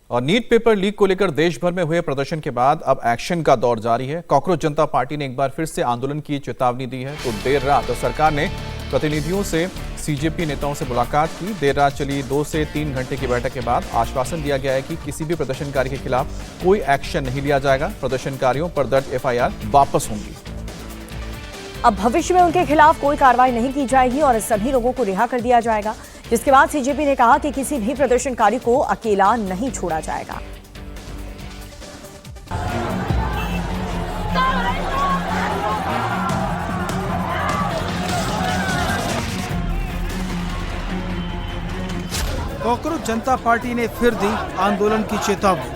और NEET paper leak को लेकर देश भर में हुए प्रदर्शन के बाद अब एक्शन का दौर जारी है। कॉकरोच जनता पार्टी ने एक बार फिर से आंदोलन की चेतावनी दी है। तो देर रात सरकार ने प्रतिनिधियों से सीजेपी नेताओं से मुलाकात की। देर रात चली 2 से 3 घंटे की बैठक के बाद आश्वासन दिया गया है कि किसी भी प्रदर्शनकारी के खिलाफ कोई एक्शन नहीं लिया जाएगा। प्रदर्शनकारियों पर दर्ज एफआईआर वापस होंगी। अब भविष्य में उनके खिलाफ कोई कार्रवाई नहीं की जाएगी और सभी लोगों को रिहा कर दिया जाएगा। जिसके बाद सीजेपी ने कहा कि किसी भी प्रदर्शनकारी को अकेला नहीं छोड़ा जाएगा। कॉकरोच जनता पार्टी ने फिर दी आंदोलन की चेतावनी।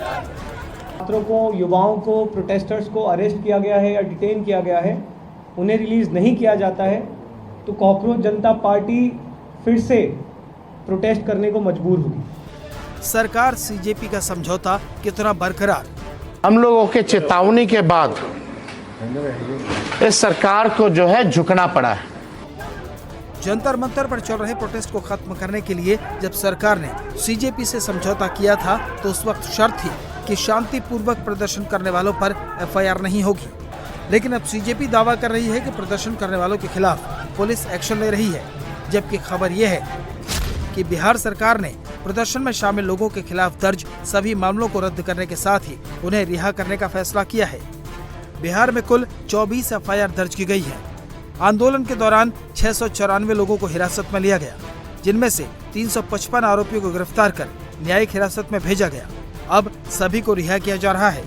छात्रों को, युवाओं को, प्रोटेस्टर्स को अरेस्ट किया गया है या डिटेन किया गया है, उन्हें रिलीज नहीं किया जाता है तो कॉकरोच जनता पार्टी फिर से प्रोटेस्ट करने को मजबूर होगी। सरकार सीजेपी का समझौता कितना बरकरार? हम लोगों के चेतावनी के बाद इस सरकार को जो है झुकना पड़ा है। जंतर मंतर पर चल रहे प्रोटेस्ट को खत्म करने के लिए जब सरकार ने सीजेपी से समझौता किया था तो उस वक्त शर्त थी कि शांतिपूर्वक प्रदर्शन करने वालों पर एफआईआर नहीं होगी। लेकिन अब सीजेपी दावा कर रही है कि प्रदर्शन करने वालों के खिलाफ पुलिस एक्शन ले रही है। जबकि खबर यह है कि बिहार सरकार ने प्रदर्शन में शामिल लोगों के खिलाफ दर्ज सभी मामलों को रद्द करने के साथ ही उन्हें रिहा करने का फैसला किया है। बिहार में कुल 24 एफआईआर दर्ज की गई है। आंदोलन के दौरान 694 लोगों को हिरासत में लिया गया, जिनमें से 355 आरोपियों को गिरफ्तार कर न्यायिक हिरासत में भेजा गया। अब सभी को रिहा किया जा रहा है।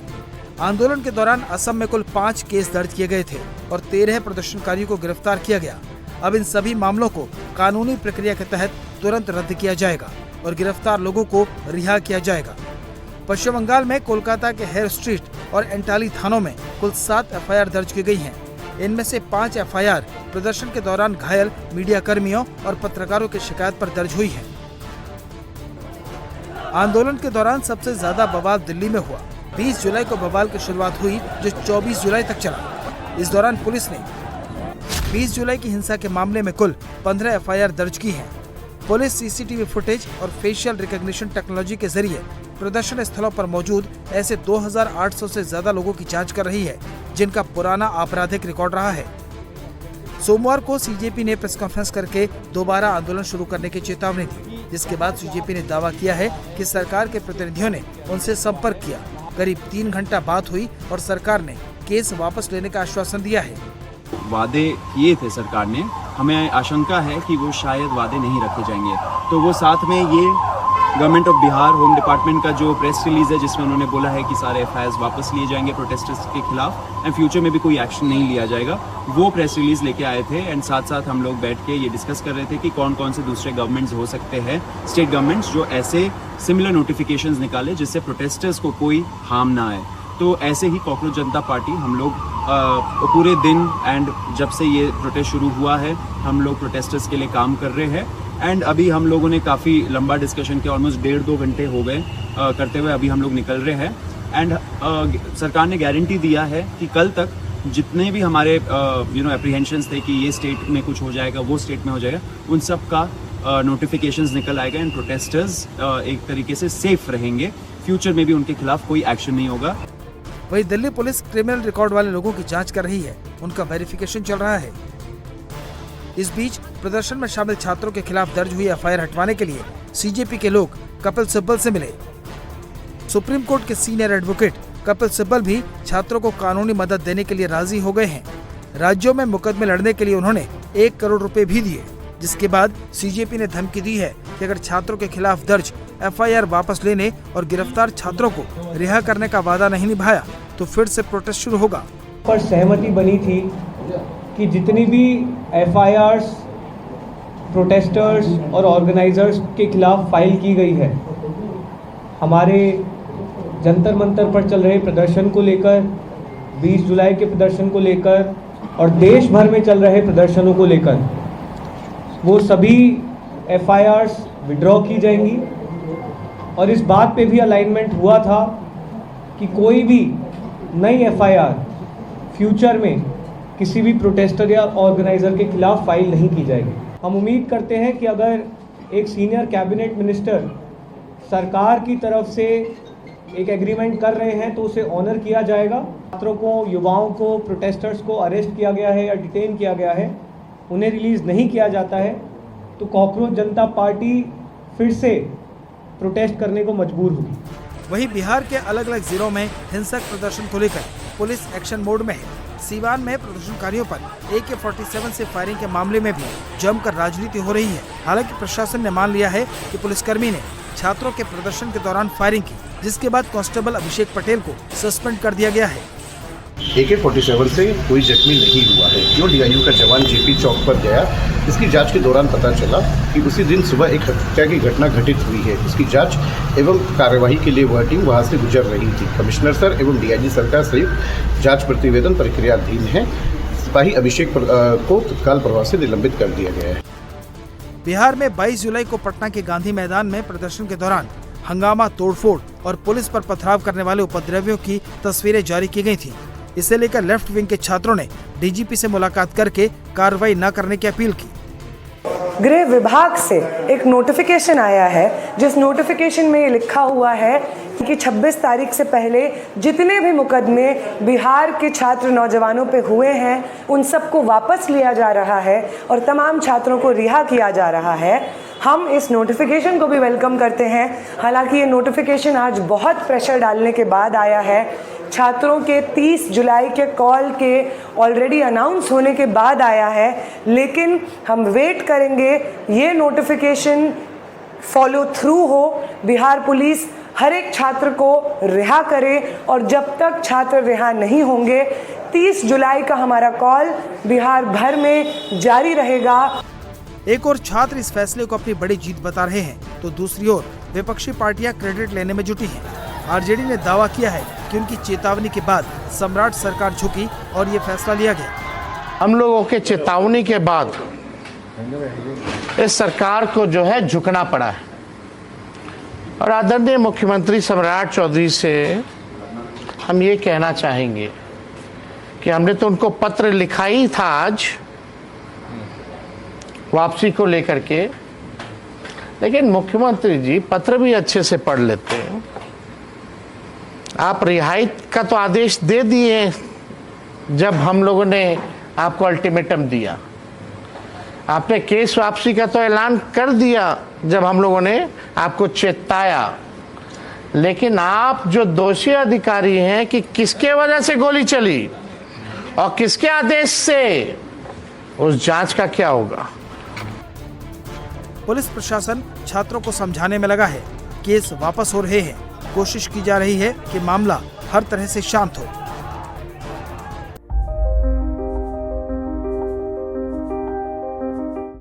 आंदोलन के दौरान असम में कुल 5 केस दर्ज किए गए थे और 13 प्रदर्शनकारियों को गिरफ्तार किया गया। अब इन सभी मामलों को कानूनी प्रक्रिया के तहत तुरंत रद्द किया जाएगा और गिरफ्तार लोगों को रिहा किया जाएगा। पश्चिम बंगाल में कोलकाता के हेयर स्ट्रीट और एंटाली थानों में कुल 7 एफआईआर दर्ज की गई हैं। इनमें से 5 एफआईआर प्रदर्शन के दौरान घायल मीडिया कर्मियों और पत्रकारों की शिकायत पर दर्ज हुई है। आंदोलन के दौरान सबसे ज्यादा बवाल दिल्ली में हुआ। 20 जुलाई को बवाल की शुरुआत हुई जो 24 जुलाई तक चला। इस दौरान पुलिस ने 20 जुलाई की हिंसा के मामले में कुल 15 एफआईआर दर्ज की हैं। पुलिस सीसीटीवी फुटेज और फेशियल रिकॉग्निशन टेक्नोलॉजी के जरिए प्रदर्शन स्थलों पर मौजूद ऐसे 2800 से ज्यादा लोगों की जांच कर रही है, जिनका पुराना आपराधिक रिकॉर्ड रहा है। सोमवार को सीजेपी ने प्रेस कॉन्फ्रेंस करके दोबारा आंदोलन शुरू करने की चेतावनी दी, जिसके बाद सीजेपी ने दावा किया है कि सरकार के प्रतिनिधियों ने उनसे संपर्क किया। करीब 3 घंटा बात हुई और सरकार ने केस वापस लेने का आश्वासन दिया है। वादे किए थे सरकार ने, हमें आशंका है कि वो शायद वादे नहीं रखे जाएंगे। तो वो साथ में ये government of Bihar home department का जो प्रेस रिलीज है जिसमें उन्होंने बोला है कि सारे एफआईआर वापस लिए जाएंगे प्रोटेस्टर्स के खिलाफ एंड फ्यूचर में भी कोई एक्शन नहीं लिया जाएगा, वो प्रेस रिलीज लेके आए थे। एंड साथ साथ हम लोग बैठ के ये डिस्कस कर रहे थे कि कौन कौन से दूसरे गवर्नमेंट्स हो सकते हैं, स्टेट गवर्नमेंट्स, जो ऐसे सिमिलर नोटिफिकेशंस निकाले जिससे प्रोटेस्टर्स को कोई हार्म ना आए। तो ऐसे ही कॉकरोच जनता पार्टी हम लोग पूरे दिन एंड जब से ये प्रोटेस्ट शुरू हुआ है हम लोग प्रोटेस्टर्स के लिए काम कर रहे हैं। एंड अभी हम लोगों ने काफ़ी लंबा डिस्कशन किया, ऑलमोस्ट 1.5-2 घंटे हो गए करते हुए। अभी हम लोग निकल रहे हैं एंड सरकार ने गारंटी दिया है कि कल तक जितने भी हमारे एप्रीहेंशंस थे कि ये स्टेट में कुछ हो जाएगा, वो स्टेट में हो जाएगा, उन सब का नोटिफिकेशंस निकल आएगा एंड प्रोटेस्टर्स एक तरीके से सेफ रहेंगे। फ्यूचर में भी उनके खिलाफ कोई एक्शन नहीं होगा। वहीं दिल्ली पुलिस क्रिमिनल रिकॉर्ड वाले लोगों की जांच कर रही है, उनका वेरिफिकेशन चल रहा है। इस बीच प्रदर्शन में शामिल छात्रों के खिलाफ दर्ज हुई एफआईआर हटवाने के लिए सीजेपी के लोग कपिल सिब्बल से मिले। सुप्रीम कोर्ट के सीनियर एडवोकेट कपिल सिब्बल भी छात्रों को कानूनी मदद देने के लिए राजी हो गए हैं। राज्यों में मुकदमे लड़ने के लिए उन्होंने 1 करोड़ रुपए भी दिए, जिसके बाद सीजेपी ने धमकी दी है कि अगर छात्रों के खिलाफ दर्ज एफआईआर वापस लेने और गिरफ्तार छात्रों को रिहा करने का वादा नहीं निभाया तो फिर से प्रोटेस्ट शुरू होगा। पर सहमति बनी थी कि जितनी भी एफआईआर्स प्रोटेस्टर्स और ऑर्गेनाइजर्स के खिलाफ फाइल की गई है, हमारे जंतर मंतर पर चल रहे प्रदर्शन को लेकर, 20 जुलाई के प्रदर्शन को लेकर और देश भर में चल रहे प्रदर्शनों को लेकर, वो सभी एफआईआर्स विड्रॉ की जाएंगी। और इस बात पे भी अलाइनमेंट हुआ था कि कोई भी नई एफआईआर फ्यूचर में किसी भी प्रोटेस्टर या ऑर्गेनाइजर के खिलाफ फाइल नहीं की जाएगी। हम उम्मीद करते हैं कि अगर एक सीनियर कैबिनेट मिनिस्टर सरकार की तरफ से एक एग्रीमेंट कर रहे हैं तो उसे ऑनर किया जाएगा। छात्रों को, युवाओं को, प्रोटेस्टर्स को अरेस्ट किया गया है या डिटेन किया गया है, उन्हें रिलीज़ नहीं किया जाता है तो कॉकरोच जनता पार्टी फिर से प्रोटेस्ट करने को मजबूर होगी। वहीं बिहार के अलग अलग जिलों में हिंसक प्रदर्शन को लेकर पुलिस एक्शन मोड में है। सीवान में प्रदर्शनकारियों पर AK-47 से फायरिंग के मामले में भी जमकर राजनीति हो रही है। हालांकि प्रशासन ने मान लिया है कि पुलिसकर्मी ने छात्रों के प्रदर्शन के दौरान फायरिंग की, जिसके बाद कांस्टेबल अभिषेक पटेल को सस्पेंड कर दिया गया है। AK-47 से कोई जख्मी नहीं हुआ है। जो DIU का जवान JP चौक पर गया, इसकी जांच के दौरान पता चला कि उसी दिन सुबह एक हत्या की घटना घटित हुई है। इसकी जांच एवं कार्यवाही के लिए वह टीम वहां से गुजर रही थी। कमिश्नर सर एवं DIG सर का संयुक्त जांच प्रतिवेदन प्रक्रियाधीन है। सिपाही अभिषेक को तत्काल प्रभाव से निलंबित कर दिया गया है। बिहार में 22 जुलाई को पटना के गांधी मैदान में प्रदर्शन के दौरान हंगामा, तोड़फोड़ और पुलिस पर पथराव करने वाले उपद्रवियों की तस्वीरें जारी की गई थी। इसे लेकर लेफ्ट विंग के छात्रों ने DGP से मुलाकात करके कार्रवाई न करने की अपील की। गृह विभाग से एक नोटिफिकेशन आया है, जिस नोटिफिकेशन में ये लिखा हुआ है कि 26 तारीख से पहले जितने भी मुकदमे बिहार के छात्र नौजवानों पे हुए हैं उन सबको वापस लिया जा रहा है और तमाम छात्रों को रिहा किया जा रहा है। हम इस नोटिफिकेशन को भी वेलकम करते हैं। हालांकि ये नोटिफिकेशन आज बहुत प्रेशर डालने के बाद आया है। छात्रों के 30 जुलाई के कॉल के ऑलरेडी अनाउंस होने के बाद आया है, लेकिन हम वेट करेंगे ये नोटिफिकेशन फॉलो थ्रू हो, बिहार पुलिस हर एक छात्र को रिहा करे और जब तक छात्र रिहा नहीं होंगे 30 जुलाई का हमारा कॉल बिहार भर में जारी रहेगा। एक और छात्र इस फैसले को अपनी बड़ी जीत बता रहे हैं तो दूसरी ओर विपक्षी पार्टियां क्रेडिट लेने में जुटी हैं। RJD ने दावा किया है कि उनकी चेतावनी के बाद सम्राट सरकार झुकी और ये फैसला लिया गया। हम लोगों के चेतावनी के बाद इस सरकार को जो है झुकना पड़ा है और आदरणीय मुख्यमंत्री सम्राट चौधरी से हम ये कहना चाहेंगे कि हमने तो उनको पत्र लिखा ही था आज वापसी को लेकर के, लेकिन मुख्यमंत्री जी पत्र भी अच्छे से पढ़ लेते हैं। आप रिहाई का तो आदेश दे दिए जब हम लोगों ने आपको अल्टीमेटम दिया, आपने केस वापसी का तो ऐलान कर दिया जब हम लोगों ने आपको चेताया, लेकिन आप जो दोषी अधिकारी हैं कि किसके वजह से गोली चली और किसके आदेश से, उस जांच का क्या होगा। पुलिस प्रशासन छात्रों को समझाने में लगा है। केस वापस हो रहे हैं। कोशिश की जा रही है कि मामला हर तरह से शांत हो।